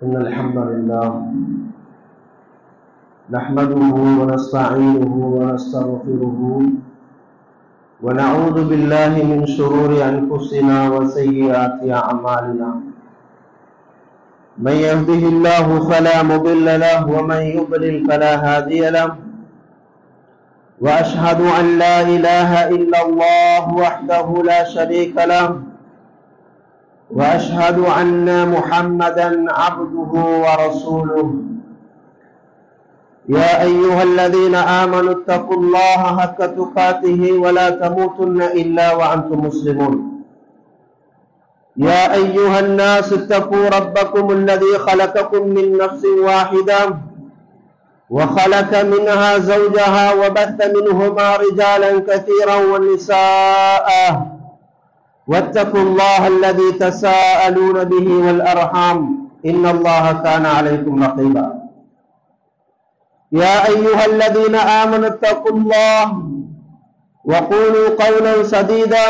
إن الحمد لله نحمده ونستعينه ونستغفره ونعوذ بالله من شرور أنفسنا وسيئات أعمالنا من يهده الله فلا مضل له ومن يضلل فلا هادي له وأشهد أن لا إله إلا الله وحده لا شريك له وأشهد أن محمدا عبده ورسوله يا أيها الذين آمنوا اتقوا الله حق تقاته ولا تموتن إلا وأنتم مسلمون يا أيها الناس اتقوا ربكم الذي خلقكم من نفس واحدة وخلق منها زوجها وبث منهما رجالا كثيرا ونساء واتقوا الله الذي تساءلون به والأرحام إن الله كان عليكم رقيبا يا أيها الذين آمنوا اتقوا الله وقولوا قولا سديدا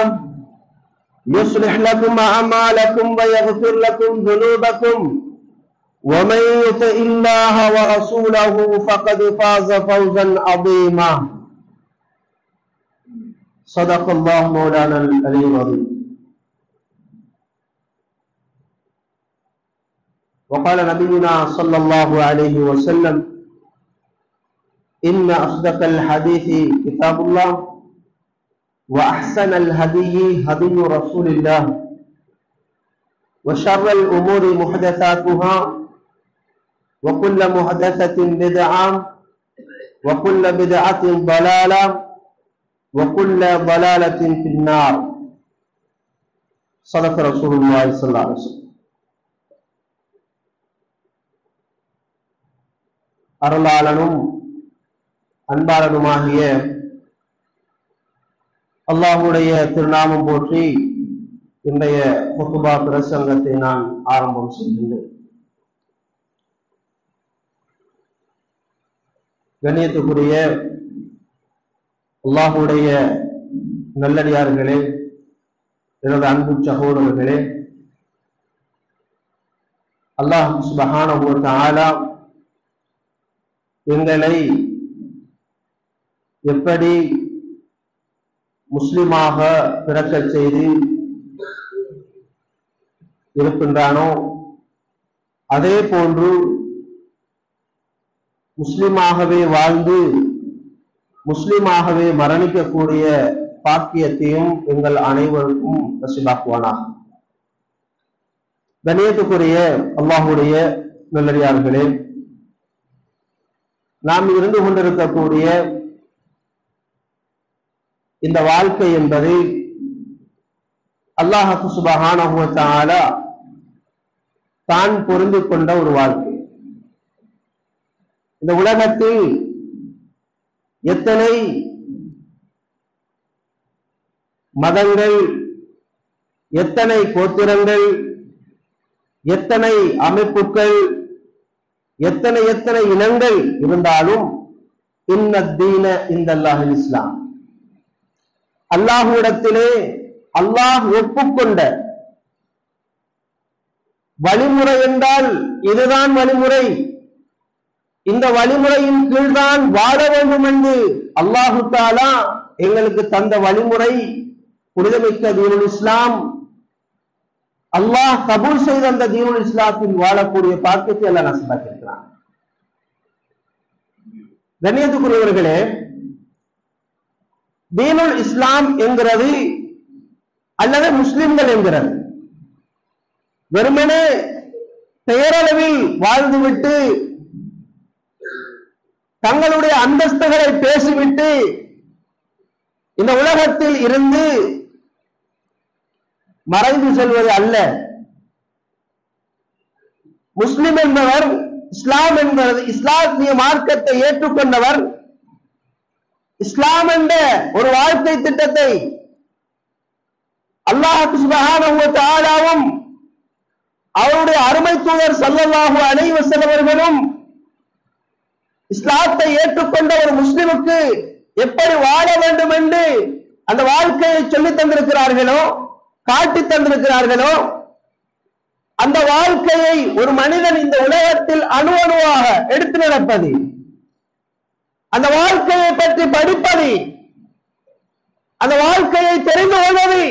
يصلح لكم أعمالكم ويغفر لكم ذنوبكم ومن يطع الله ورسوله فقد فاز فوزا عظيما صدق الله مولانا العلي العظيم وقال نبينا صلى الله عليه وسلم إن أصدق الحديث كتاب الله وأحسن الهدي هدي رسول الله وشر الأمور محدثاتها وكل محدثة بدعة وكل بدعة ضلالة وكل ضلالة في النار صدق رسول الله صلى الله عليه وسلم அருளாளனும் அன்பாளனுமாகிய அல்லாஹ்வுடைய திருநாமம் போற்றி இன்றைய குத்பா பிரசங்கத்தை நான் ஆரம்பம் செய்கின்றேன். கண்ணியத்துக்குரிய அல்லாஹ்வுடைய நல்லடியார்களே, எனது அன்பு சகோதரர்களே, அல்லாஹ் சுப்ஹானஹு வ தஆலா எங்களை எப்படி முஸ்லிமாக பிறக்க செய்து இருக்கின்றானோ அதே போன்று முஸ்லிமாகவே வாழ்ந்து முஸ்லிமாகவே மரணிக்கக்கூடிய பாக்கியத்தையும் எங்கள் அனைவருக்கும் நசீபாக்குவானாக. கண்ணியத்துக்குரிய அல்லாஹ்வுடைய நல்லடியார்களே, நாம் இருந்து கொண்டிருக்கக்கூடிய இந்த வாழ்க்கை என்பது அல்லாஹ் சுப்ஹானஹு வ தஆலா தான் பொருந்திக் கொண்ட ஒரு வாழ்க்கை. இந்த உலகத்தில் எத்தனை மதங்கள், எத்தனை கோத்திரங்கள், எத்தனை அமைப்புகள், எத்தனை எத்தனை இனங்கள் இருந்தாலும் இன்னத்தீன இந்தல்லாஹில் இஸ்லாம், அல்லாஹ்விடத்திலே அல்லாஹ் ஒப்புக்கொண்ட வழிமுறை என்றால் இதுதான் வழிமுறை, இந்த வழிமுறையின் கீழ்தான் வாழ வேண்டும் என்று அல்லாஹு தஆலா எங்களுக்கு தந்த வழிமுறை புனிதமிக்க தீனுல் இஸ்லாம். அல்லாஹ் கபூல் செய்த அந்த தீனுல் இஸ்லாத்தில் வாழக்கூடிய பாக்கியத்தை அல்லாஹ் நசீபாக்கியிருக்கிறான். கண்ணியத்துக்குரியவர்களே, தீனுல் இஸ்லாம் என்கிறது அல்லது முஸ்லிம்கள் என்கிறது வெறுமனே பெயரளவில் வாழ்ந்துவிட்டு தங்களுடைய அந்தஸ்துகளை பேசிவிட்டு இந்த உலகத்தில் இருந்து மறைந்து செல்வது அல்ல. முஸ்லிம் என்பவர், இஸ்லாம் என்பது இஸ்லாமிய மார்க்கத்தை ஏற்றுக்கொண்டவர், இஸ்லாம் என்ற ஒரு வாழ்க்கை திட்டத்தை அல்லாஹ் சுப்ஹானஹு வ தஆலாவும் அவருடைய அருமை தூதர் ஸல்லல்லாஹு அலைஹி வஸல்லம் அவர்களும் இஸ்லாத்தை ஏற்றுக்கொண்ட ஒரு முஸ்லிமுக்கு எப்படி வாழ வேண்டும் என்று அந்த வாழ்க்கையை சொல்லி தந்திருக்கிறார்களோ, காட்டி தந்திருக்கிறார்களோ, அந்த வாழ்க்கையை ஒரு மனிதன் இந்த உலகத்தில் அணு அணுவாக எடுத்து நடப்பது, அந்த வாழ்க்கையை பற்றி படிப்பது, அந்த வாழ்க்கையை தெரிந்து கொள்வது,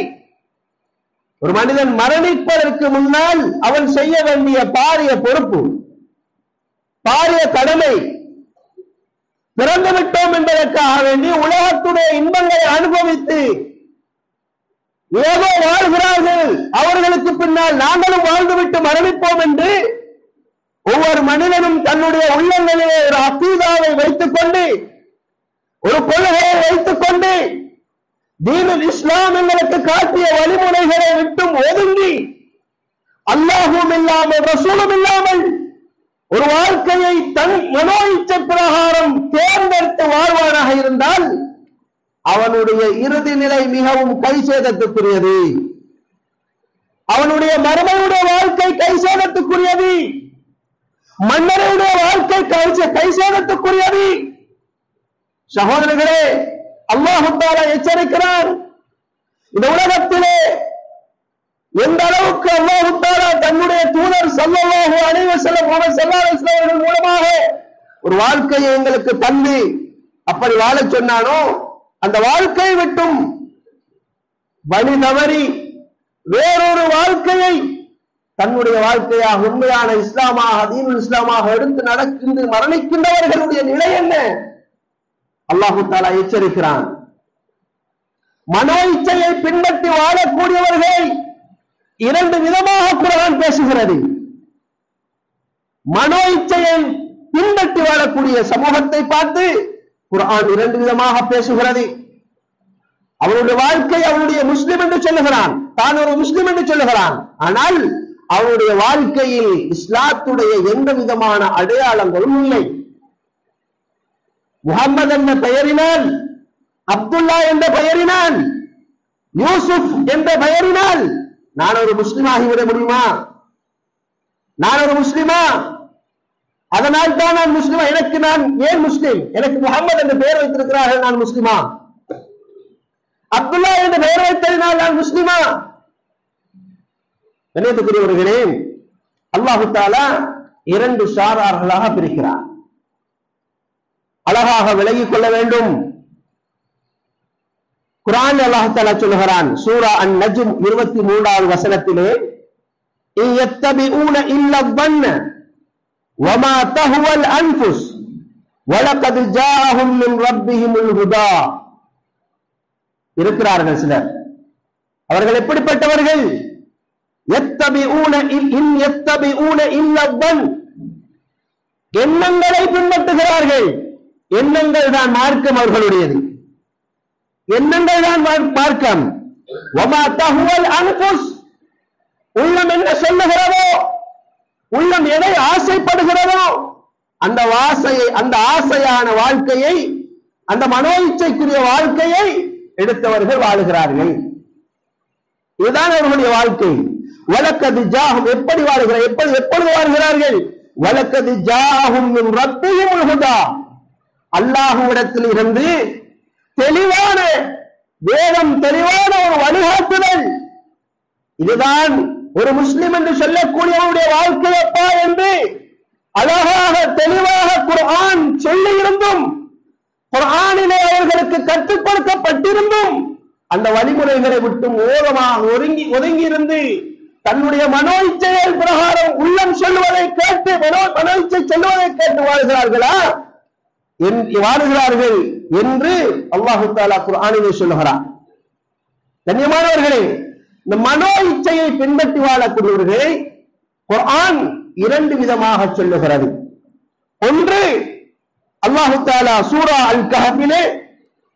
ஒரு மனிதன் மரணிப்பதற்கு முன்னால் அவன் செய்ய வேண்டிய பாரிய பொறுப்பு, பாரிய கடமை. பிறந்து விட்டோம் என்பதற்காக வேண்டி உலகத்துடைய இன்பங்களை அனுபவித்து ஏதோ வாழ்கிறார்கள், அவர்களுக்கு பின்னால் நாங்களும் வாழ்ந்துவிட்டு மரணிப்போம் என்று ஒவ்வொரு மனிதனும் தன்னுடைய உள்ளங்களிலே ஒரு அகீதாவை வைத்துக் கொண்டு, ஒரு கொள்கையை வைத்துக் கொண்டு, தீனுல் இஸ்லாம் எங்களுக்கு காட்டிய வழிமுறைகளை விட்டும் ஒதுங்கி, அல்லாஹும் இல்லாமல் ரசூலும் இல்லாமல் ஒரு வாழ்க்கையை தன் மனோ இச்சை பிரகாரம் தேர்ந்தெடுத்து வாழ்வானாக இருந்தால் அவனுடைய இறுதி நிலை மிகவும் கைசேதத்துக்குரியது. அவனுடைய மறுமையுடைய வாழ்க்கை கைசேதத்துக்குரியது. மன்னருடைய வாழ்க்கை கைசேதத்துக்குரியது. சகோதரர்களே, அல்லாஹ் தஆலா எச்சரிக்கிறான். இந்த உலகத்திலே எந்த அளவுக்கு அல்லாஹ் தஆலா தன்னுடைய தூதர் ஸல்லல்லாஹு அலைஹி வஸல்லம் அவர்கள் மூலமாக ஒரு வாழ்க்கையை எங்களுக்கு தந்து அப்படி வாழச் சொன்னானோ, அந்த வாழ்க்கையை விட்டும் வழி தவறி வேறொரு வாழ்க்கையை தன்னுடைய வாழ்க்கையாக உண்மையான இஸ்லாமாக தீனுல் இஸ்லாமாக எடுத்து நடக்கின்ற மரணிக்கின்றவர்களுடைய நிலை என்ன? அல்லாஹ் தஆலா எச்சரிக்கிறான். மனோ இச்சையை பின்பற்றி வாழக்கூடியவர்களை இரண்டு விதமாக குர்ஆன் பேசுகிறது. மனோ இச்சையை பின்பற்றி வாழக்கூடிய சமூகத்தை பார்த்து குர்ஆன் இரண்டு விதமாக பேசுகிறது. அவருடைய வாழ்க்கை அவருடைய முஸ்லிம் என்று சொல்லுகிறான், தான் ஒரு முஸ்லிம் என்று சொல்லுகிறான். ஆனால் அவருடைய வாழ்க்கையில் இஸ்லாத்துடைய எந்த விதமான அடையாளங்களும் இல்லை. முஹம்மது என்ற பெயரினால், அப்துல்லா என்ற பெயரினால், யூசுப் என்ற பெயரினால் நான் ஒரு முஸ்லிம் ஆகிவிட முடியுமா? நான் ஒரு முஸ்லிமா? அதனால் தான் நான் முஸ்லிமா? நான் ஏன் முஸ்லிம்? எனக்கு முஹம்மது என்ற பெயர் வைத்திருக்கிறார்கள், நான் முஸ்லிமா? அப்துல்லா என்ற பெயர் வைத்ததினால் நான் முஸ்லிமா? கண்ணியத்துக்குரியவர்களே, அல்லாஹ் தஆலா இரண்டு சாரார்களாக பிரிக்கிறார். அழகாக விளங்கிக் கொள்ள வேண்டும். குர்ஆன் அல்லாஹ் தஆலா சொல்கிறான், சூரா அன்-நஜ்ம் 23வது வசனத்திலே, இயத்தபிஊன இல்லா ظن وما تهوى الانفس ولقد جاءهم من ربهم الهدى. இருக்கிறார்கள் சிலர். அவர்கள் எப்படிப்பட்டவர்கள்? யத்தபிஊன இல்லா ظن, எண்ணங்களை பின்பற்றுகிறார்கள். எண்ணங்கள் தான் மார்க்கம் அவர்களுடையது. எண்ணங்கள் தான் மார்க்கம். வமா தஹுவல் அன்ஃபுஸ், உள்ளம் என்ன சொல்லுகிறதோ, உள்ளம் எதை ஆசைப்படுகிறதோ அந்த ஆசையான வாழ்க்கையை, அந்த மனோ இச்சைக்குரிய வாழ்க்கையை எடுத்தவர்கள் வாழுகிறார்கள். இதுதான் அவர்களுடைய வாழ்க்கை. வலக்கது ஜாஹும், எப்படி வாழ்கிறார்கள்? எப்பொழுது வாழ்கிறார்கள்? வலக்கது ஜாஹும் மின் ரப்பிஹிமுல் ஹுதா, அல்லாஹ்விடத்தில் இருந்து தெளிவான வேதம், தெளிவான ஒரு வழிகாட்டுதல். இதுதான் ஒரு முஸ்லிம் என்று சொல்லக்கூடியவருடைய வாழ்க்கையப்பா என்று அழகாக தெளிவாக குர்ஆன் சொல்லி இருந்தும், குர்ஆனிலே அவர்களுக்கு கற்றுக் கொடுக்கப்பட்டிருந்தும் அந்த வழிமுறைகளை விட்டும் ஓரமாக ஒதுங்கி இருந்து தன்னுடைய மனோ இச்சைகள் பிரகாரம் உள்ளம் சொல்லுவதை கேட்டு, மனோ இச்சை சொல்லுவதை கேட்டு வாழ்கிறார்களா வாழுகிறார்கள் என்று அல்லாஹ் தஆலா குர்ஆனிலே சொல்லுகிறார். கண்ணியமானவர்களே, இந்த மனோ இச்சையை பின்பற்றி வாழக்கூடியவர்களை குர்ஆன் இரண்டு விதமாக சொல்லுகிறது. ஒன்று, அல்லாஹ் தஆலா சூரா அல் கஹ்ஃபிலே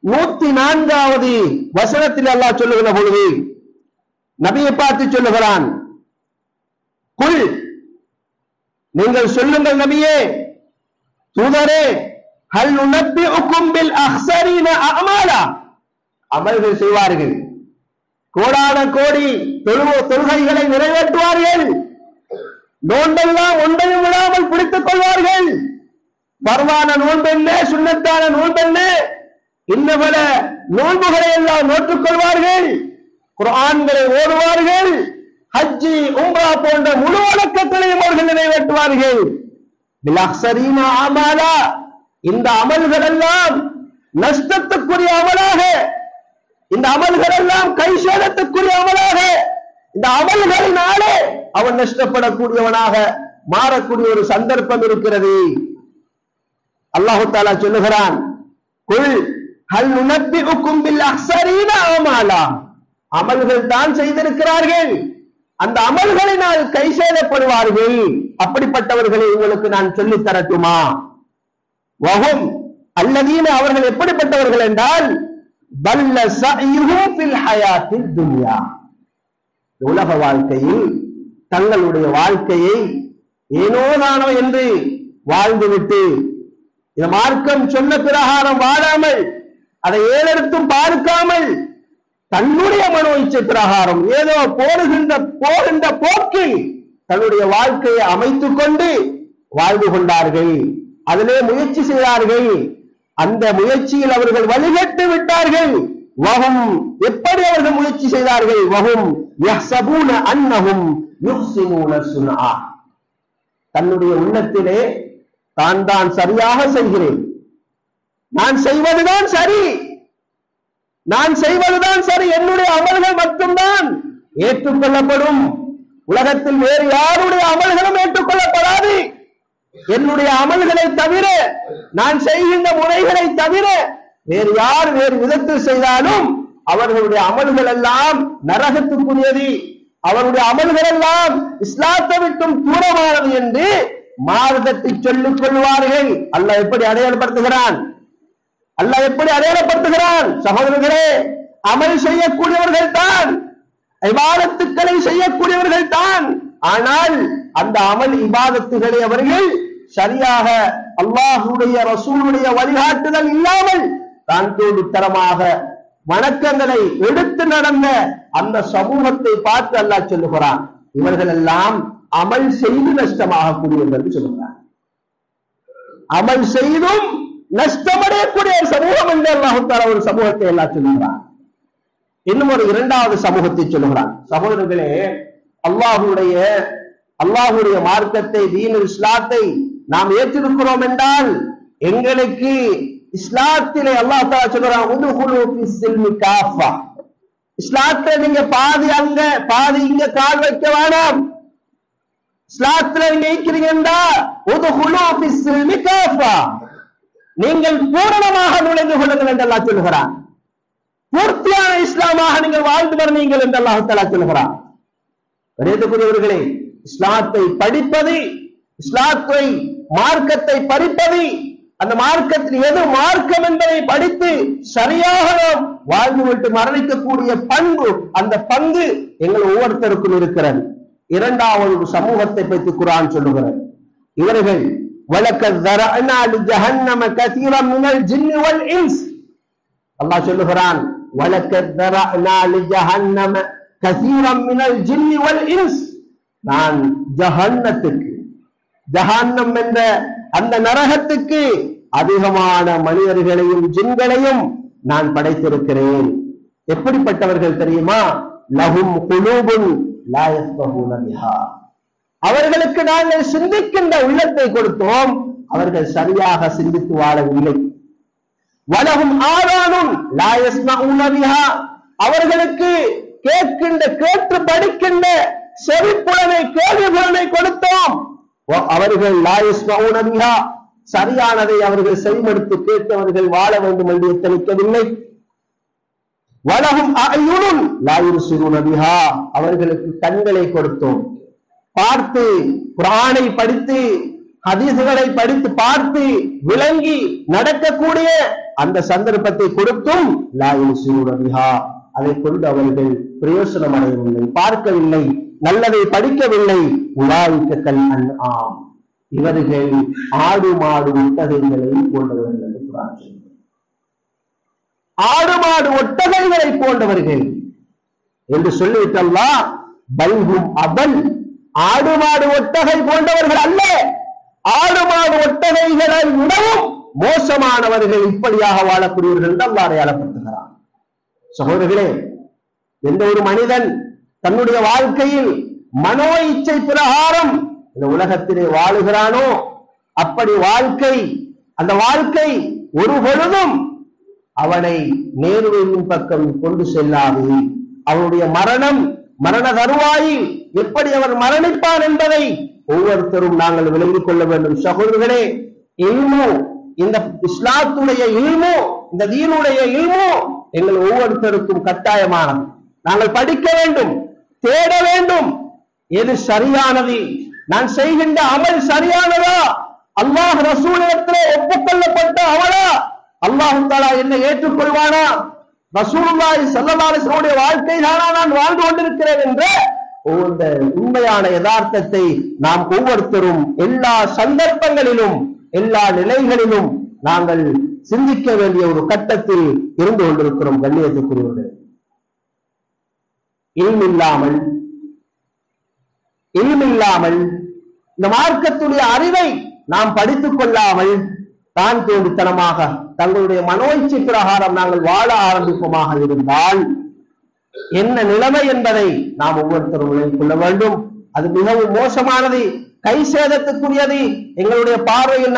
104வது வசனத்தில் அல்லாஹ் சொல்லுகிற பொழுது நபியை பார்த்து சொல்லுகிறான், குல், நீங்கள் சொல்லுங்கள் நபியே, தூதரே, ஹல் நுனப்பிஉக்கும் பில் அக்ஸரீன அஅமாலா, அமல்கள் செய்வார்கள், கோடான கோடி தொழுகைகளை நிறைவேற்றுவார்கள், நோன்பெல்லாம் ஒன்றையும் விடாமல் பிடித்துக் கொள்வார்கள், பர்வான நோன்பென்ன, சுன்னத்தான நோன்பென்ன, இன்னும் பல நோன்புகளை எல்லாம் நோற்றுக் கொள்வார்கள், குர்ஆன்களை ஓதுவார்கள், ஹஜ்ஜி உம்ரா போன்ற முழு வணக்கங்களையும் அவர்கள் நிறைவேற்றுவார்கள். பில்-அக்ஸரீன அமலா, இந்த அமல்கள் எல்லாம் நஷ்டத்துக்குரிய அமலாக, இந்த அமல்கள் எல்லாம் கைசேதத்துக்குரிய அமலாக, இந்த அமல்களினாலே அவன் நஷ்டப்படக்கூடியவனாக மாறக்கூடிய ஒரு சந்தர்ப்பம் இருக்கிறது. அல்லாஹு தஆலா சொல்லுகிறான், குல் ஹல் நுனப்பிஉக்கும் பில் அக்ஸரீன அமலா, அமல்கள் தான் செய்திருக்கிறார்கள், அந்த அமல்களினால் கைசேதப்படுவார்கள், அப்படிப்பட்டவர்களை உங்களுக்கு நான் சொல்லித் தரட்டுமா? வஹும் அல்லதீன, அவர்கள் எப்படிப்பட்டவர்கள் என்றால், பல்ல சஅயுஹும் ஃபில் ஹயாத்தித் துன்யா, உலக வாழ்க்கையில் தங்களுடைய வாழ்க்கையை ஏனோதானோ என்று வாழ்ந்துவிட்டு இந்த மார்க்கம் சொன்ன பிரகாரம் வாழாமல், அதை ஏறெடுத்தும் பார்க்காமல், தன்னுடைய மனோ இச்சை பிரகாரம் ஏதோ போகின்ற போக்கில் தன்னுடைய வாழ்க்கையை அமைத்துக் கொண்டு வாழ்ந்து கொண்டார்கள், அதிலே முயற்சி செய்தார்கள், அந்த முயற்சியில் அவர்கள் வழிகட்டு விட்டார்கள். வஹும், எப்படி அவர்கள் முயற்சி செய்தார்கள்? வஹும் யஹ்சபூன அன்னஹும் யுஹ்சினூன சுன்ஆ, தன்னுடைய உள்ளத்திலே தான் சரியாக செய்கிறேன், நான் செய்வதுதான் சரி, நான் செய்வதுதான் சரி, என்னுடைய அமல்கள் மட்டும்தான் ஏற்றுக்கொள்ளப்படும், உலகத்தில் வேறு யாருடைய அமல்களும் ஏற்றுக்கொள்ளப்படாது, என்னுடைய அமல்களை தவிர, நான் செய்கின்ற முறைகளை தவிர வேறு யார் வேறு விதத்தில் செய்தாலும் அவர்களுடைய அமல்கள் எல்லாம் நரகத்துக்குரியது, அவருடைய அமல்கள் எல்லாம் இஸ்லாத்தை விட்டும் தூரமானது என்று மார்க்கத்தை சொல்லிக் கொள்வார்கள். அல்லாஹ் எப்படி அடையாளப்படுத்துகிறான்? அல்லாஹ் எப்படி அடையாளப்படுத்துகிறான்? சகோதரர்களே, அமல் செய்யக்கூடியவர்கள் தான், இபாதத்துக்களை செய்யக்கூடியவர்கள் தான், ஆனால் அந்த அமல் இபாதத்துகளை அவர்கள் சரியாக அல்லாஹ்வுடைய ரசூலுடைய வழிகாட்டுதல் இல்லாமல் தான் தரமாக வணக்கங்களை எடுத்து நடந்த அந்த சமூகத்தை பார்த்து அல்லாஹ் சொல்லுகிறான், இவர்கள் எல்லாம் அமல் செய்து நஷ்டமாகக்கூடியவர்கள் என்று சொல்லுகிறார். அமல் செய்தும் நஷ்டமடையக்கூடிய ஒரு சமூகம் என்று அல்லாஹ் தஆலா ஒரு சமூகத்தை எல்லாம் சொல்லுகிறான். இன்னும் ஒரு இரண்டாவது சமூகத்தை சொல்லுகிறான். சகோதரர்களே, அல்லாஹ்வுடைய மார்க்கத்தை, தீனுல் இஸ்லாத்தை நாம் ஏற்றிருக்கிறோம் என்றால் எங்களுக்கு இஸ்லாத்திலே அல்லாஹ் தஆலா சொல்றான், உதுகுலு ஃபிஸ் சில்மி காஃபா, இஸ்லாத்திலே நீங்க பாதி அங்க பாதி இங்க கால் வைக்க வேண்டாம், இஸ்லாத்திலே நீங்க இருக்கிறீங்கன்னா உதுகுலு ஃபிஸ் சில்மி காஃபா, நீங்கள் பூரணமாக நுழைந்து கொள்ளுங்கள் என்று அல்லாஹ் சொல்கிறான். பூர்த்தியான இஸ்லாமாக நீங்கள் வாழ்ந்து வருவீங்கள் என்று அல்லாஹ் தஆலா சொல்கிறான். கணியத்துக்குரியவர்களே, இஸ்லாத்தை படிப்பது, இஸ்லாத்தை மார்க்கத்தை படிப்பது, அந்த மார்க்கத்தில் எது மார்க்கம் என்பதை படித்து சரியாக நாம் வாழ்ந்துவிட்டு மரணிக்கக்கூடிய பண்பு, அந்த பங்கு எங்கள் ஒவ்வொருத்தருக்கும் இருக்கிறது. இரண்டாவது சமூகத்தை பற்றி குர்ஆன் சொல்லுகிறது, இவர்கள் வலக்கத் ذرأنا لجهنم كثيرا من الجن والإنس, அல்லாஹ் சொல்லுகிறான், வலக்கத் ذرأنا لجهنم كثيرا من الجن والإنس, நான் ஜஹன்னத்துக்கு, ஜஹன்னம் என்ற அந்த நரகத்துக்கு அதிகமான மனிதர்களையும் ஜின்களையும் நான் படைத்திருக்கிறேன். எப்படிப்பட்டவர்கள் தெரியுமா? லஹும் குலூபுன் லா யஃபஹூன பிஹா, அவர்களுக்கு நாங்கள் சிந்திக்கின்ற உள்ளத்தை கொடுத்தோம், அவர்கள் சரியாக சிந்தித்து வாழவில்லை. வலஹும் ஆதானுன் லா யஸ்மஊன பிஹா, அவர்களுக்கு கேட்டு படிக்கின்ற செவிப்புலனை, கேள்விப்புலனை கொடுத்தோம், அவர்கள் லா யஸ்மஊன பிஹா, சரியானதை அவர்கள் செவிமடுத்து கேட்டவர்கள் வாழ வேண்டும் என்று எத்தனிக்கவில்லை. வலஹும் அஅயுனுன் லா யுப்சிரூன பிஹா, அவர்களுக்கு கண்களை கொடுத்தோம், பார்த்து குர்ஆனை படித்து ஹதீஸ்களை படித்து பார்த்து விளங்கி நடக்கக்கூடிய அந்த சந்தர்ப்பத்தை கொடுத்தும் லா யுப்சிரூன பிஹா, அதை கொண்டு அவர்கள் பிரயோசனம் அடையவில்லை, பார்க்கவில்லை, நல்லதை படிக்கவில்லை. உலாயிக கல் அன்ஆம், இவர்கள் ஆடு மாடு ஒட்டகைகளை போன்றவர்கள் என்று குர்ஆன் சொல்கிறது. ஆடு மாடு ஒட்டகைகளை போன்றவர்கள் என்று சொல்லிவிட்டு அல்லாஹ் பல்ஹும் அபல், ஆடு மாடு ஒட்டகை போன்றவர்கள் அல்ல, ஆடு மாடு ஒட்டகைகளை விடவும் மோசமானவர்கள் இப்படியாக வாழக்கூடியவர்கள் என்று அல்லாஹ் அடையாளப்படுத்துகிறார். சகோதரர்களே, எந்த ஒரு மனிதன் தன்னுடைய வாழ்க்கையில் மனோ இச்சை பிரகாரம் இந்த உலகத்திலே வாழுகிறானோ அப்படி அந்த வாழ்க்கை ஒரு பொழுதும் அவனை நேர்வழியின் பக்கம் கொண்டு செல்லாது. அவனுடைய மரண தருவாயில் எப்படி அவர் மரணிப்பான் என்பதை ஒவ்வொருத்தரும் நாங்கள் விளங்கிக் கொள்ள வேண்டும். சகோதரர்களே, இல்மு, இந்த இஸ்லாத்துடைய இல்மு, இந்த தீனுடைய இல்மு எங்கள் ஒவ்வொருத்தருக்கும் கட்டாயமானது. நாங்கள் படிக்க வேண்டும், தேட வேண்டும். எது சரியானது? நான் செய்கின்ற அமல் சரியானதா? அல்லாஹ் ரசூலிடத்திலே ஒப்புக்கொள்ளப்பட்ட அமலா? அல்லாஹ் தஆலா என்னை ஏற்றுக்கொள்வானா? ரசூலுல்லாஹி ஸல்லல்லாஹு அலைஹி வஸல்லம் வாழ்க்கை தானா நான் வாழ்ந்து கொண்டிருக்கிறேன் என்ற இந்த உண்மையான யதார்த்தத்தை நாம் ஒவ்வொருத்தரும் எல்லா சந்தர்ப்பங்களிலும் எல்லா நிலைகளிலும் நாங்கள் சிந்திக்க வேண்டிய ஒரு கட்டத்தில் இருந்து கொண்டிருக்கிறோம். கண்ணியத்துக்குரியவர்களே, இல்மில்லாமல் இந்த மார்க்கத்துடைய அறிவை நாம் படித்துக் கொள்ளாமல் தான் தோன்றித்தனமாக தங்களுடைய மனோயிச்சை பிரகாரம் நாங்கள் வாழ ஆரம்பிப்போமாக இருந்தால் என்ன நிலைமை என்பதை நாம் ஒவ்வொருத்தரும் விளங்கிக் கொள்ள வேண்டும். அது மிகவும் மோசமானது, கை சேதத்துக்குரியது. எங்களுடைய பார்வையில்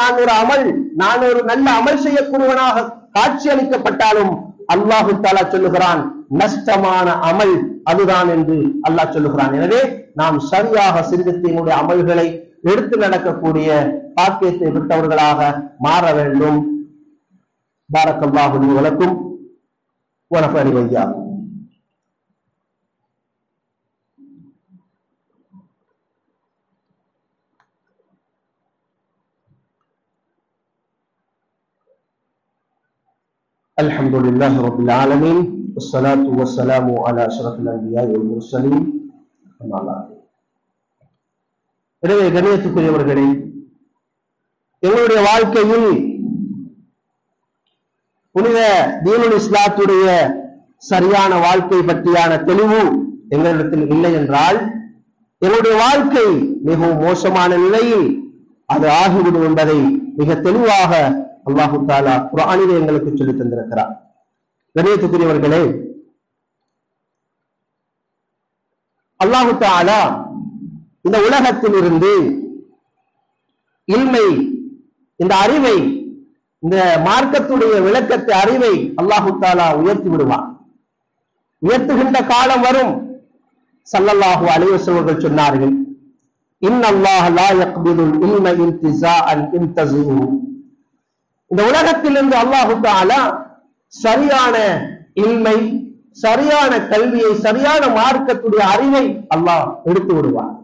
நான் ஒரு நல்ல அமல் செய்யக்கூடியவனாக காட்சி அளிக்கப்பட்டாலும் அல்லாஹு தஆலா சொல்லுகிறான், நஷ்டமான அமல் அதுதான் என்று அல்லாஹ் சொல்லுகிறான். எனவே நாம் சரியாக சிந்தித்து எங்களுடைய அமல்களை எடுத்து நடக்கக்கூடிய பாக்கியத்தை விட்டவர்களாக மாற வேண்டும். பாரக்கல்லாஹு லி வ லக்கும் வ நஃபஅனி வ இய்யாக்கும். அல்ஹம்துலில்லாஹி ரப்பில் ஆலமீன் வஸ்ஸலாத்து வஸ்ஸலாமு அலா அஷ்ரஃபில் அன்பியாஇ வல் முர்ஸலீன். எனவே கண்ணியத்துக்குரியவர்களே, எங்களுடைய வாழ்க்கையில் புனித தீனுல் இஸ்லாத்துடைய சரியான வாழ்க்கை பற்றியான தெளிவு எங்களிடத்தில் இல்லை என்றால் எங்களுடைய வாழ்க்கை மிகவும் மோசமான நிலையில் அது ஆகிவிடும் என்பதை மிக தெளிவாக அல்லாஹு தஆலா குர்ஆனிலே எங்களுக்கு சொல்லித் தந்திருக்கிறார். கண்ணியத்துக்குரியவர்களே, அல்லாஹு தஆலா இந்த உலகத்தில் இருந்து இல்மை, இந்த அறிவை, இந்த மார்க்கத்துடைய விளக்கத்தை அறிவை அல்லாஹு தஆலா உயர்த்தி விடுவான். உயர்த்துகின்ற காலம் வரும். ஸல்லல்லாஹு அலைஹி வஸல்லம் சொன்னார்கள், இன்னல்லாஹ லா யக்பிதுல் இல்ம இன்திஸாஅன் இன்தஸிஹு. இந்த உலகத்திலிருந்து அல்லாஹு தஆலா சரியான இல்மை, சரியான கல்வியை, சரியான மார்க்கத்துடைய அறிவை அல்லாஹ் எடுத்து விடுவார்.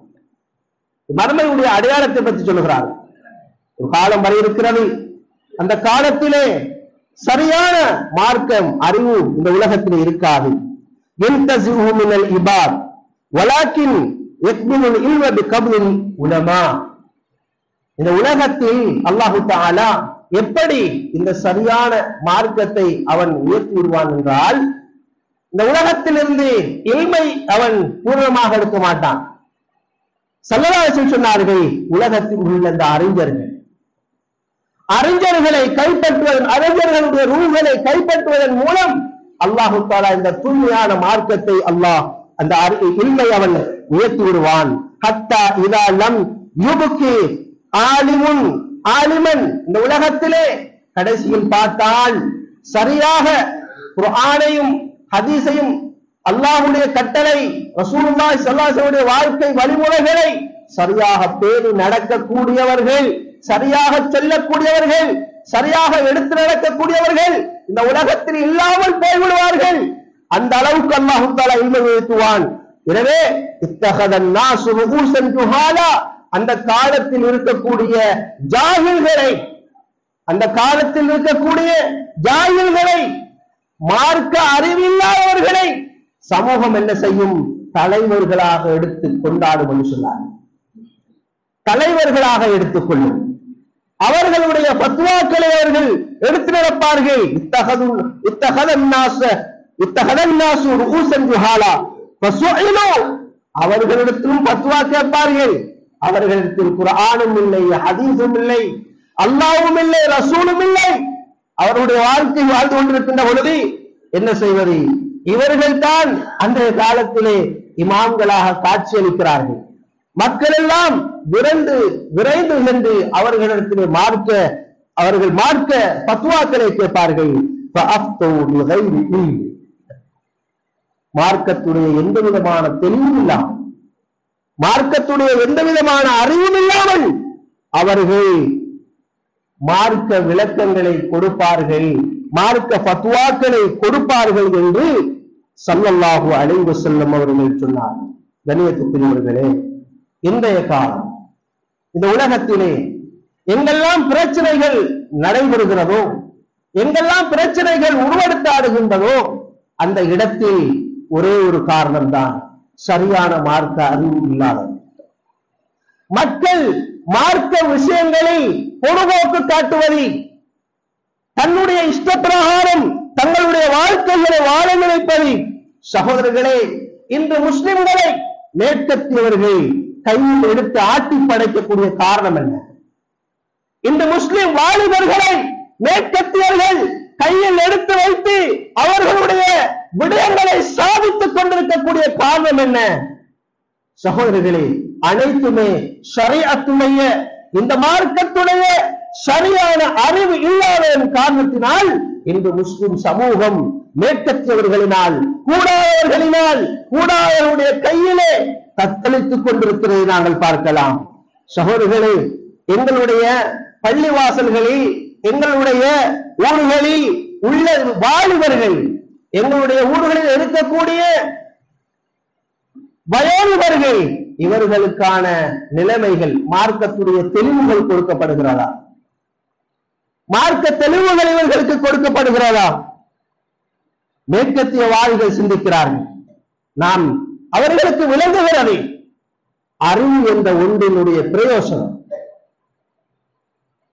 மறுமையுடைய அடையாளத்தை பற்றி சொல்லுகிறார். ஒரு காலம் வரை இருக்கிறது, அந்த காலத்திலே சரியான மார்க்கம் அறிவு இந்த உலகத்திலே இருக்காது. இன்தஸிஹு மினல் இபாத் வலாக்கின் யக்பிதுல் இல்ம பிகப்லில் உலமா. இந்த உலகத்தில் அல்லாஹு தஆலா எப்படி இந்த சரியான மார்க்கத்தை அவன் உயர்த்தி விடுவான் என்றால், இந்த உலகத்திலிருந்து இல்மை அவன் பூர்ணமாக எடுக்க மாட்டான். ஸல்லல்லாஹு அலைஹி வஸல்லம் சொன்னார்கள், உலகத்தில் உள்ள இந்த அறிஞர்களை கைப்பற்றுவதன், அறிஞர்களுடைய ரூஹ்களை கைப்பற்றுவதன் மூலம் அல்லாஹு தஆலா இந்த தூய்மையான மார்க்கத்தை அல்லாஹ் அந்த இல்மை அவன் உயர்த்தி விடுவான். ஹத்தா இதா லம் யுப்கி ஆலிமன். இந்த உலகத்திலே கடைசியில் பார்த்தால் சரியாக குர்ஆனையும் ஹதீஸையும் அல்லாஹ்வுடைய கட்டளை, ரசூலுல்லாஹி ஸல்லல்லாஹு அலைஹி வஸல்லம் வாழ்க்கை வழிமுறைகளை சரியாக பேணி நடக்கக்கூடியவர்கள், சரியாக சொல்லக்கூடியவர்கள், சரியாக எடுத்து நடக்கக்கூடியவர்கள் இந்த உலகத்தில் இல்லாமல் போய்விடுவார்கள். அந்த அளவுக்கு அல்லாஹ் தஆலா இல்மை உயர்த்துவான். எனவே இத்தஹதன் நாஸு ரூஸன் ஜுஹாலா, அந்த காலத்தில் இருக்கக்கூடிய ஜாஹில்களை, அந்த காலத்தில் இருக்கக்கூடிய ஜாஹில்களை, மார்க்க அறிவில்லாதவர்களை சமூகம் என்ன செய்யும்? தலைவர்களாக எடுத்து கொண்டாடும் என்று சொன்னார். தலைவர்களாக எடுத்துக்கொள்ளும். அவர்களுடைய ஃபத்வாக்களை அவர்கள் எடுத்து நடப்பார்கள். இத்தஹதன் நாஸு ரூஸன் ஜுஹாலா ஃபஸுஇலு, அவர்களிடத்திலும் ஃபத்வா கேட்பார்கள். அவர்களிடத்தில் குர்ஆனும் இல்லை, ஹதீஸும் இல்லை, அல்லாஹ்வும் இல்லை, ரசூலும் இல்லை. அவருடைய வாழ்க்கை வாழ்ந்து கொண்டிருக்கின்ற பொழுது என்ன செய்வது? இவர்கள் தான் அன்றைய காலத்திலே இமாம்களாக காட்சியளிக்கிறார்கள். மக்கள் எல்லாம் விரைந்து சென்று அவர்களிடத்திலே அவர்கள் மார்க்க பத்வாக்களை கேட்பார்கள். மார்க்கத்துடைய எந்த விதமான தெளிவும் இல்லாமல், மார்க்கத்துடைய எந்த விதமான அறிவும் இல்லாமல் அவர்கள் மார்க்க விளக்கங்களை கொடுப்பார்கள், மார்க்க பத்வாக்களை கொடுப்பார்கள் என்று ஸல்லல்லாஹு அலைஹி வஸல்லம் அவர்கள் சொன்னார். கண்ணியத்துக்குரியவர்களே, இன்றைய காலம் இந்த உலகத்திலே எங்கெல்லாம் பிரச்சனைகள் நடைபெறுகிறதோ, எங்கெல்லாம் பிரச்சனைகள் உருவெடுத்தாடுகின்றதோ, அந்த இடத்தில் ஒரே ஒரு காரணம்தான், சரியான மார்க்க அறிவு இல்லாதது. மக்கள் மார்க்க விஷயங்களை பொறுபோக்கு காட்டுவதை, தன்னுடைய இஷ்டப்பிரகாரம் தங்களுடைய வாழ்க்கைகளை வாழ நினைப்பதை, சகோதரர்களே, இன்று முஸ்லிம்களை மேற்கத்தியவர்கள் கையில் எடுத்து ஆட்டி படைக்கக்கூடிய காரணம் என்ன? இந்த முஸ்லிம் வாலிபர்களை மேற்கத்தியவர்கள் கையில் எடுத்து வைத்து அவர்களுடைய விடயங்களை சாதித்துக் கொண்டிருக்கக்கூடிய காரணம் என்ன? சகோதரர்களே, அனைத்துமே ஷரீஅத்துடைய, இந்த மார்க்கத்துடைய சரியான அறிவு இல்லாத காரணத்தினால் இன்று முஸ்லிம் சமூகம் மேற்கத்தியவர்களினால், கூடாதவர்களுடைய கையிலே தத்தளித்துக் கொண்டிருக்கிறதை நாங்கள் பார்க்கலாம். சகோதரர்களே, எங்களுடைய பள்ளிவாசல்களில், எங்களுடைய ஊர்களில் உள்ள வாலிபர்கள், எங்களுடைய ஊர்களில் இருக்கக்கூடிய வயோதிபர்கள், இவர்களுக்கான நிலைமைகள், மார்க்கத்துடைய தெளிவுகள் கொடுக்கப்படுகிறதா? மார்க்க தெளிவுகள் இவர்களுக்கு கொடுக்கப்படுகிறதா? மேற்கத்திய வாதிகள் சிந்திக்கிறார்கள். நாம் அவர்களுக்கு விளங்குகிறது அறிவு என்ற ஒன்றினுடைய பிரயோசனம்,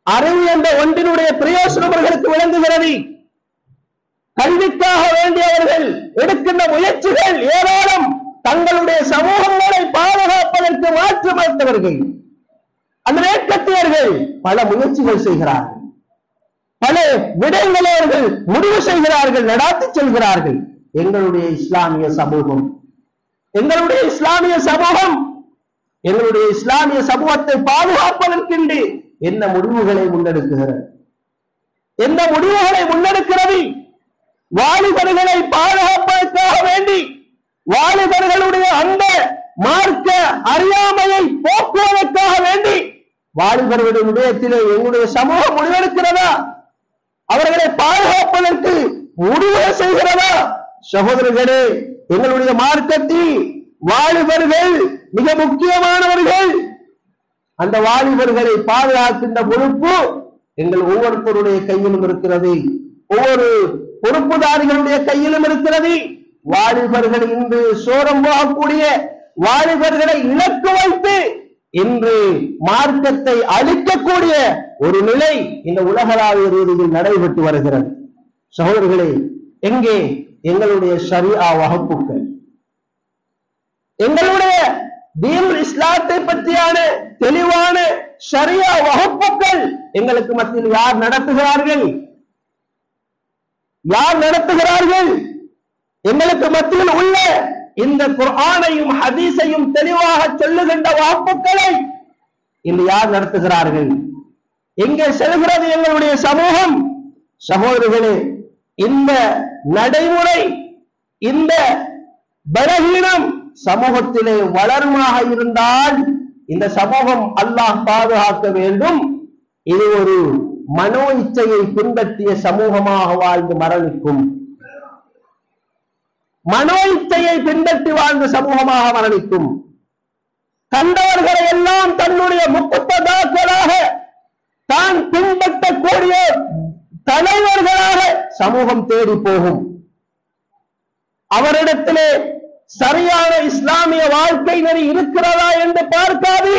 அறிவு என்ற ஒன்றினுடைய பிரயோசனம் அவர்களுக்கு விளங்குகிறது. கல்விக்காக வேண்டியவர்கள் எடுக்கின்ற முயற்சிகள் ஏராளம். தங்களுடைய சமூகங்களை பாதுகாப்பதற்கு மாற்றமளித்தவர்கள், அந்த மேற்கத்தியர்கள் பல முயற்சிகள் செய்கிறார்கள், பல விடயங்களை அவர்கள் முடிவு செய்கிறார்கள், நடாத்தி செல்கிறார்கள். எங்களுடைய இஸ்லாமிய சமூகம் எங்களுடைய இஸ்லாமிய சமூகத்தை பாதுகாப்பதற்கென்று என்ன முடிவுகளை முன்னெடுக்கிறது? எந்த முடிவுகளை முன்னெடுக்கிறது? வாலிபர்களை பாதுகாப்பதற்காக வேண்டி, வாலிபர்களுடைய அந்த மார்க்க அறியாமையை போக்குவதற்காக வேண்டி வாலிபர்களுடைய விடயத்திலே எங்களுடைய சமூகம் முடிவெடுக்கிறதா? அவர்களை பாதுகாப்பதற்கு முடிவு செய்கிறதா? சகோதரர்களே, எங்களுடைய மார்க்கத்தில் வாலிபர்கள் மிக முக்கியமானவர்கள். அந்த வாலிபர்களை பாதுகாக்கின்ற பொறுப்பு எங்கள் ஒவ்வொருத்தருடைய கையிலும் இருக்கிறது, ஒவ்வொரு பொறுப்புதாரிகளுடைய கையிலும் இருக்கிறது. வாலிபர்கள் இன்று சோரம் போகக்கூடிய வாலிபர்களை இலக்கு வைத்து இன்று மார்க்கத்தை அழிக்கக்கூடிய ஒரு நிலை இந்த உலகளாவிய ரீதியில் நடைபெற்று வருகிறது. சகோதரர்களே, எங்கே எங்களுடைய ஷரீஆ வகுப்புகள், எங்களுடைய தீனுல் இஸ்லாத்தை பற்றியான தெளிவான ஷரீஆ வகுப்புகள் எங்களுக்கு மத்தியில் யார் நடத்துகிறார்கள்? எங்களுக்கு மத்தியில் உள்ள இந்த குர்ஆனையும் ஹதீஸையும் தெளிவாக சொல்லுகின்ற வகுப்புகளை இன்று யார் நடத்துகிறார்கள்? எங்கே செல்கிறது எங்களுடைய சமூகம்? சகோதரர்களே, இந்த நடைமுறை, இந்த பலகீனம் சமூகத்திலே வளருமாக இருந்தால் இந்த சமூகம் அல்லாஹ் பாதுகாக்க வேண்டும். இது ஒரு மனோ இச்சையை பின்பற்றிய சமூகமாக வாழ்ந்து மரணிக்கும், மனோ இச்சையை பின்பற்றி வாழ்ந்த சமூகமாக மரணிக்கும். கண்டவர்களை எல்லாம் தன்னுடைய முக்குத்ததாக்களாக, தான் பின்பற்றக்கூடிய தலைவர்களாக சமூகம் தேடி போகும். அவரிடத்திலே சரியான இஸ்லாமிய வாழ்க்கை நெறி இருக்கிறதா என்று பார்க்காது,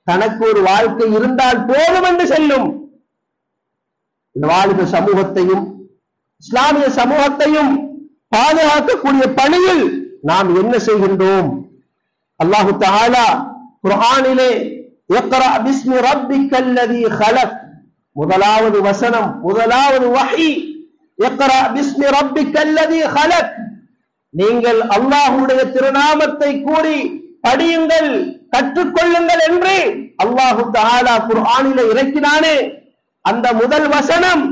தனக்கு ஒரு வாழ்க்கை இருந்தால் போதும் என்று செல்லும். இந்த வாலிப சமூகத்தையும் இஸ்லாமிய சமூகத்தையும் பாதுகாக்கக்கூடிய பணியில் நாம் என்ன செய்கின்றோம்? அல்லாஹு தஆலா குர்ஆனிலே இக்ரா பிஸ்மி ரப்பிக்கல்லதீ خلق, முதலாவது வசனம், முதலாவது வஹி, இக்ரா பிஸ்மி ரப்பிக்கல்லதீ خلق, நீங்கள் அல்லாஹ்வுடைய திருநாமத்தை கூறி படியுங்கள், கற்றுக்கொள்ளுங்கள் என்று அல்லாஹு தஆலா குர்ஆனிலே இறக்கினானே, அந்த முதல் வசனம்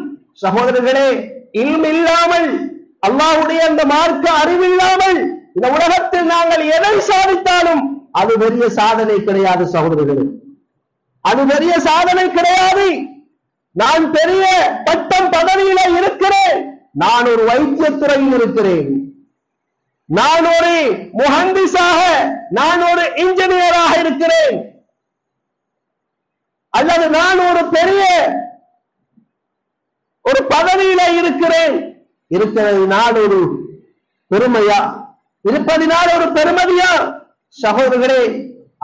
சகோதரர்களே, இல்ம் இல்லாமல், அல்லாஹ்வுடைய அந்த மார்க்க அறிவில்லாமல் இந்த உலகத்தில் நாங்கள் எதை சாதித்தாலும் அது பெரிய சாதனை கிடையாது சகோதரர்களே, அது பெரிய சாதனை கிடையாது. நான் பெரிய பட்டம் பதவியில இருக்கிறேன், நான் ஒரு வைத்தியத்துறையில் இருக்கிறேன், நான் ஒரு முஹந்திஸாக, நான் ஒரு இன்ஜினியராக இருக்கிறேன், அல்லது நான் ஒரு பெரிய ஒரு பதவியில இருக்கிறேன், இருக்கிறதினால் ஒரு பெருமையா, இருப்பதினால் ஒரு பெருமதியா? சகோதரர்களே,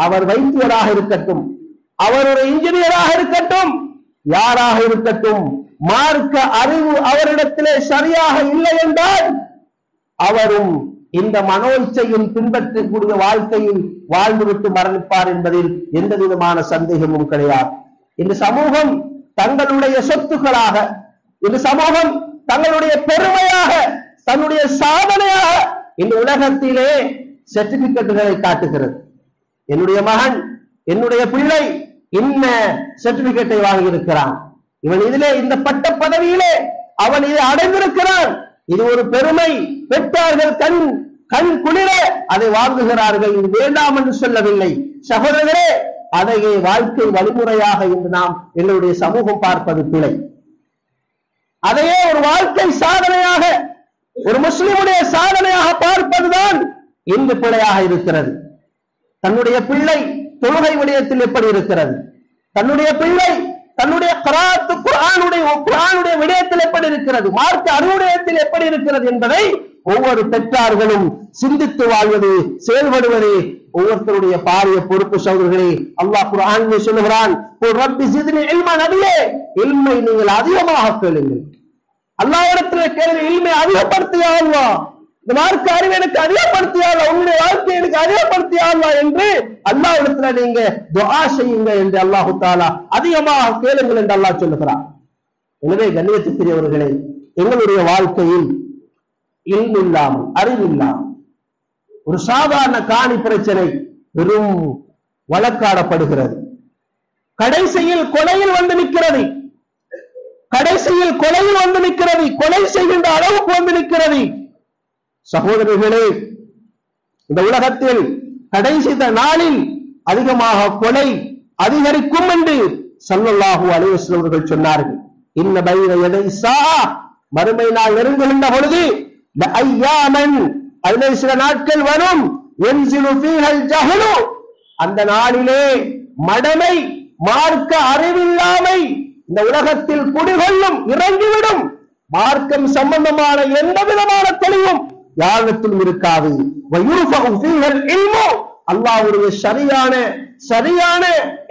அவர் வைத்தியராக இருக்கட்டும், அவர் ஒரு இன்ஜினியராக இருக்கட்டும், யாராக இருக்கட்டும், மார்க்க அறிவு அவரிடத்திலே சரியாக இல்லை என்றால் அவரும் இந்த மனோச்சையும் பின்பற்றக்கூடிய வாழ்க்கையில் வாழ்ந்துவிட்டு மரணிப்பார் என்பதில் எந்த விதமான சந்தேகமும் கிடையாது. இந்த சமூகம் தங்களுடைய சொத்துக்களாக, இந்த சமூகம் தங்களுடைய பெருமையாக, தன்னுடைய சாதனையாக இந்த உலகத்திலே சர்டிபிகேட்டுகளை காட்டுகிறது. என்னுடைய மகன், என்னுடைய பிள்ளை இன்ன சர்டிபிகேட்டை வாங்கி இருக்கிறான், இவன் இதிலே இந்த பட்ட பதவியிலே அவன் இதை அடைந்திருக்கிறான், இது ஒரு பெருமை. பெற்றார்கள் கண் குளிர அதை வாங்குகிறார்கள். இது வேண்டாம் என்று சொல்லவில்லை சகோதரர்களே, அதையே வாழ்க்கை வழிமுறையாக இன்று நாம் எங்களுடைய சமூகம் பார்ப்பது பிழை. அதையே ஒரு வாழ்க்கை சாதனையாக, ஒரு முஸ்லிமுடைய சாதனையாக பார்ப்பதுதான் இன்று பிழையாக இருக்கிறது. தன்னுடைய பிள்ளை தொழுகை விடயத்தில் எப்படி இருக்கிறது, தன்னுடைய பிள்ளை தன்னுடைய குர்ஆனுடைய விடயத்தில் எப்படி இருக்கிறது, மார்க்க அறிவுடையத்தில் எப்படி இருக்கிறது என்பதை ஒவ்வொரு பெற்றார்களும் சிந்தித்து வாழ்வது, செயல்படுவது ஒவ்வொருத்தருடைய பாரிய பொறுப்பு சகோதரர்களே. அல்லாஹ் குர்ஆனிலே சொல்லுகிறான், ரப்பி ஸித்னி இல்மா, நபியே இல்மை நீங்கள் அதிகமாக கேளுங்கள். அல்லாஹ்விடத்தில் கேளுங்கள், இல்மை அதிகப்படுத்தியா அல்லாஹ், இந்த மார்க்க அறிவு எனக்கு அதிகப்படுத்தியா அல்லாஹ், உங்களுடைய வாழ்க்கை எனக்கு அதிகப்படுத்தியா அல்லாஹ் என்று அல்லாஹ்விடத்துல நீங்க துஆ செய்யுங்க என்று அல்லாஹ் தஆலா அதிகமாக கேளுங்கள் என்று அல்லாஹ் சொல்லுகிறார். எனவே கண்ணியத்துக்குரியவர்களே, எங்களுடைய வாழ்க்கையில் இல்ம் இல்லாமல், அறிவில்லாமல் ஒரு சாதாரண காணி பிரச்சனை பெரும் வழக்காடப்படுகிறது. கடைசியில் கொலையில் வந்து நிற்கிறது, கடைசியில் கொலையில் வந்து நிற்கிறது, கொலை செய்கின்ற அளவுக்கு வந்து நிற்கிறது. சகோதரர்களே, இந்த உலகத்தில் கடைசி நாளில் அதிகமாக கொலை அதிகரிக்கும் என்று ஸல்லல்லாஹு அலைஹி வஸல்லம் அவர்கள் சொன்னார்கள். இன்ன பைன யதை ஸாஅ, மறுமை நாள் நெருங்குகின்ற பொழுது லஅய்யாமன், அதிலே சில நாட்கள் வரும், யன்ஸிலு ஃபீஹல் ஜஹலு, அந்த நாளிலே மடமை, மார்க்க அறிவில்லாமை இந்த உலகத்தில் குடிகொள்ளும், இறங்கிவிடும். மார்க்கம் சம்பந்தமான எந்த விதமான தெளிவும் யாரிடத்திலும் இருக்காது. அல்லாஹ்வுடைய சரியான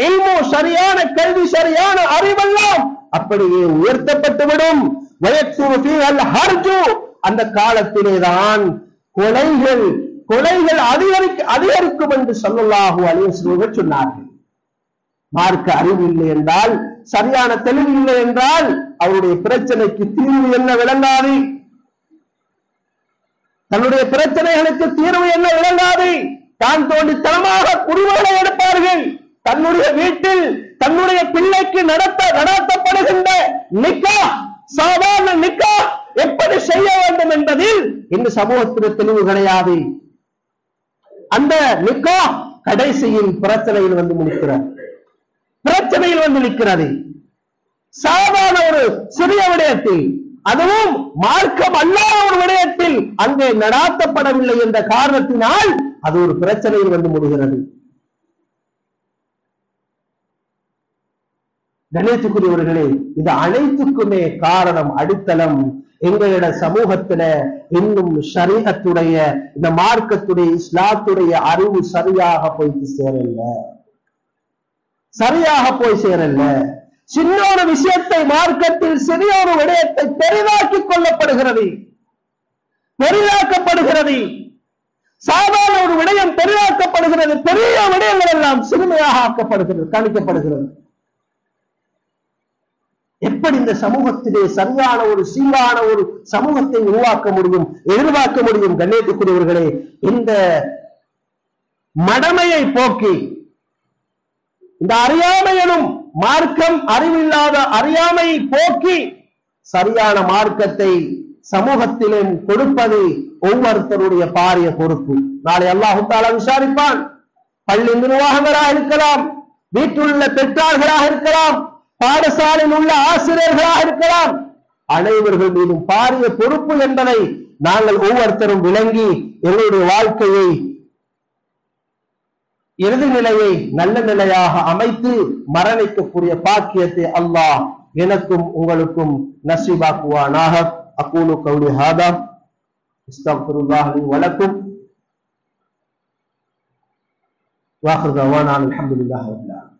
இல்மு, சரியான கல்வி, சரியான அறிவெல்லாம் அப்படியே உயர்த்தப்பட்டுவிடும். அந்த காலத்திலேதான் கொலைகள் அதிகரிக்கும் என்று ஸல்லல்லாஹு அலைஹி வஸல்லம் சொன்னார்கள். மார்க்க அறிவு இல்லை என்றால், சரியான தெளிவு இல்லை என்றால் அவருடைய பிரச்சனைக்கு தீர்வு என்ன விளங்காது, தன்னுடைய பிரச்சனைகளுக்கு தீர்வு என்ன விளங்காது. தான் தோண்டித்தனமாக குடிமகளை எடுப்பார்கள். தன்னுடைய வீட்டில் தன்னுடைய பிள்ளைக்கு நடத்தப்படுகின்ற நிக்காஹ், சாதாரண நிக்காஹ் எப்படி செய்ய வேண்டும் என்பதில் இந்த சமூகத்தில் தெளிவு கிடையாது. அந்த நிக்காஹ் கடைசியில் பிரச்சனையில் வந்து முடிக்கிறார், பிரச்சனையில் வந்து நிற்கிறது. சாதாரண ஒரு சிறிய விடயத்தில், அதுவும் மார்க்கம் அல்லாத ஒரு விடயத்தில் அங்கே நடாத்தப்படவில்லை என்ற காரணத்தினால் அது ஒரு பிரச்சனையில் வந்து முடிகிறது. கணேசக்குரியவர்களே, இது அனைத்துக்குமே காரணம், அடித்தளம் எங்களிட சமூகத்தில இன்னும் ஷரீஅத்துடைய, இந்த மார்க்கத்துடைய, இஸ்லாத்துடைய அறிவு சரியாக போய் சேரல. சின்ன ஒரு விஷயத்தை மார்க்கத்தில் சிறிய ஒரு விடயத்தை பெரிதாக்கிக் பெரிதாக்கப்படுகிறது. சாதாரண ஒரு விடயம் பெரிதாக்கப்படுகிறது, பெரிய விடயங்கள் எல்லாம் சிறுமையாக ஆக்கப்படுகிறது, கணிக்கப்படுகிறது. எப்படி இந்த சமூகத்திலே சரியான ஒரு சீரான ஒரு சமூகத்தை உருவாக்க முடியும், எதிர்பார்க்க முடியும்? கண்ணியத்துக்குரியவர்களே, இந்த மடமையை போக்கி, இந்த அறியாமையனும் மார்க்கம் அறிவில்லாத அறியாமையை போக்கி சரியான மார்க்கத்தை சமூகத்திலே கொடுப்பது ஒவ்வொருத்தருடைய பாரிய பொறுப்பு. நாளை அல்லாஹ் தஆலா விசாரிப்பான். பள்ளி நிர்வாகங்களாக இருக்கலாம், வீட்டிலுள்ள பெற்றார்களாக இருக்கலாம், பாடசாலையில் உள்ள ஆசிரியர்களாக இருக்கலாம், அனைவர்கள் மீதும் பாரிய பொறுப்பு என்பதை நாங்கள் ஒவ்வொருத்தரும் விளங்கி எங்களுடைய வாழ்க்கையை இறுதி நிலையை நல்ல நிலையாக அமைத்து மரணிக்கக்கூடிய பாக்கியத்தை அல்லாஹ் எனக்கும் உங்களுக்கும் நசீபாக்குவானாக. அகூலு கௌலி ஹாதா அஸ்தக்ஃபிருல்லாஹ் லி வ லக்கும் வ ஆகிரு தஅவானா அல்ஹம்துலில்லாஹி ரப்பில் ஆலமீன்.